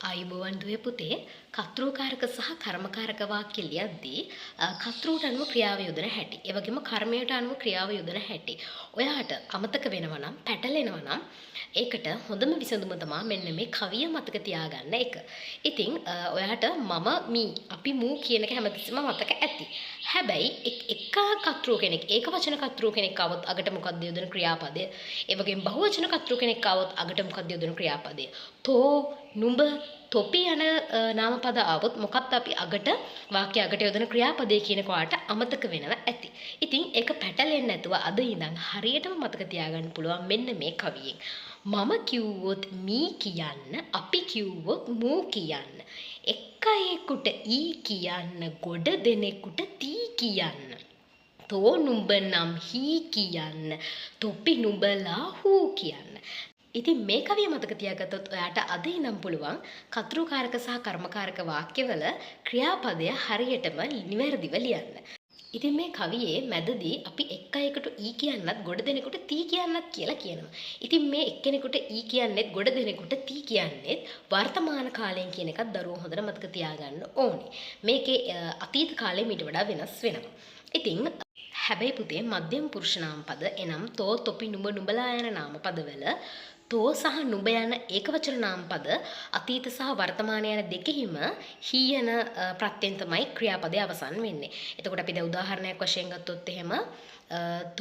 ආයුබෝවන් දුවේ පුතේ කර්තෘකාරක සහ කර්මකාරක වාක්‍ය ලියද්දී කර්තෘට අනුව ක්‍රියාව යොදන හැටි. ඒ වගේම කර්මයට අනුව ක්‍රියාව යොදන හැටි. ඔයාට අමතක වෙනවා නම්, පැටලෙනවා නම් ඒකට හොඳම විසඳුම තමයි මෙන්න මේ කවිය මතක තියාගන්න එක. ඉතින් ඔයාට මම මී අපි මූ කියන එක හැමතිස්සෙම මතක ඇති. හැබැයි එක කර්තෘ කෙනෙක් ඒකවචන කර්තෘ කෙනෙක් આવොත් අගට මොකක්ද යොදන ක්‍රියාපදය? ඒ වගේම බහුවචන කර්තෘ කෙනෙක් આવොත් අගට මොකක්ද යොදන ක්‍රියාපදය? තෝ නුඹ තොපි යන නාමපද આવොත් මොකක්ද අපි අගට වාක්‍ය අගට යොදන ක්‍රියාපදේ කියන කොටට අමතක වෙනවා ඇති. ඉතින් ඒක පැටලෙන්නේ නැතුව අද ඉඳන් හරියටම මතක තියාගන්න පුළුවන් මෙන්න මේ කවියෙන්. මම කිව්වොත් මී කියන්න, අපි කිව්වොත් මූ කියන්න. එක අයෙකුට ඊ කියන්න, ගොඩ දෙනෙකුට තී කියන්න. තෝ නුඹ නම් හී කියන්න, තොපි නුඹලා හූ කියන්න. ඉතින් මේ කවිය මතක තියාගත්තොත් ඔයාට අද ඉඳන් පුළුවන් කර්තෘකාරක සහ කර්මකාරක වාක්‍යවල ක්‍රියාපදය හරියටම නිවැරදිව ලියන්න. ඉතින් මේ කවියේ මැදදී අපි එක් අයෙකුට ඊ කියන්නත් ගොඩ දෙනෙකුට තී කියන්නත් කියලා කියනවා. ඉතින් මේ එක්කෙනෙකුට ඊ කියන්නේත් ගොඩ දෙනෙකුට තී කියන්නේත් වර්තමාන කාලයෙන් කියන එකත් දරුවෝ හොඳට මතක තියාගන්න ඕනේ. මේකේ අතීත කාලේ මීට වඩා වෙනස් වෙනවා. ඉතින් හැබැයි පුතේ මධ්‍යම පුරුෂ නාමපද එනම් තෝ තොපි නුඹ නුඹලා යන නාමපදවල තෝ සහ නුඹ යන ඒකවචන නාමපද අතීත සහ වර්තමාන යන දෙකෙහිම හී යන ප්‍රත්‍යයෙන් තමයි ක්‍රියාපදය අවසන් වෙන්නේ. එතකොට අපි දැන් උදාහරණයක් වශයෙන් ගත්තොත් එහෙම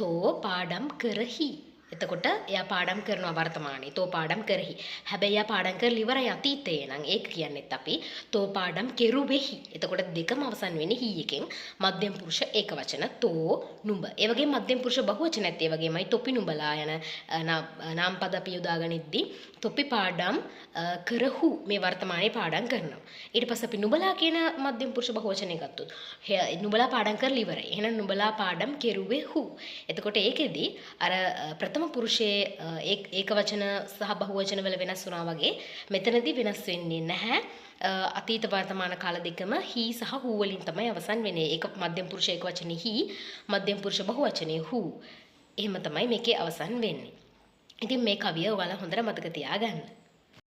තෝ පාඩම් කරහි. එතකොට එයා පාඩම් කරනවා වර්තමානයේ. තෝ පාඩම් කරහි. හැබැයි එයා පාඩම් කරලා ඉවරයි අතීතයේ නම් ඒක කියන්නේත් අපි තෝ පාඩම් කෙරුවෙහි. එතකොට දෙකම අවසන් වෙන්නේ හී එකෙන්. මධ්‍යම පුරුෂ ඒකවචන තෝ නුඹ. ඒ වගේම මධ්‍යම පුරුෂ බහුවචනත් ඒ වගේමයි තොපි නුඹලා යන නාමපද අපි යොදාගනිද්දී තොපි පාඩම් කරහු මේ වර්තමානයේ පාඩම් කරනවා. ඊට පස්සේ අපි නුඹලා කියන මධ්‍යම පුරුෂ බහුවචනය ගත්තොත් නුඹලා පාඩම් කරලා ඉවරයි. එහෙනම් නුඹලා පාඩම් කෙරුවෙහු. එතකොට ඒකෙදි අර ප්‍රථම පුරුෂයේ ඒකවචන සහ බහුවචන වල වෙනස් වුණා වගේ මෙතනදී වෙනස් වෙන්නේ නැහැ. අතීත වර්තමාන කාල දෙකම හී සහ හූ වලින් තමයි අවසන් වෙන්නේ. ඒක මධ්‍යම පුරුෂ ඒකවචනේ හී, මධ්‍යම පුරුෂ බහුවචනේ හූ. එහෙම තමයි මේකේ අවසන් වෙන්නේ. ඉතින් මේ කවිය ඔයාලා හොඳට මතක තියාගන්න.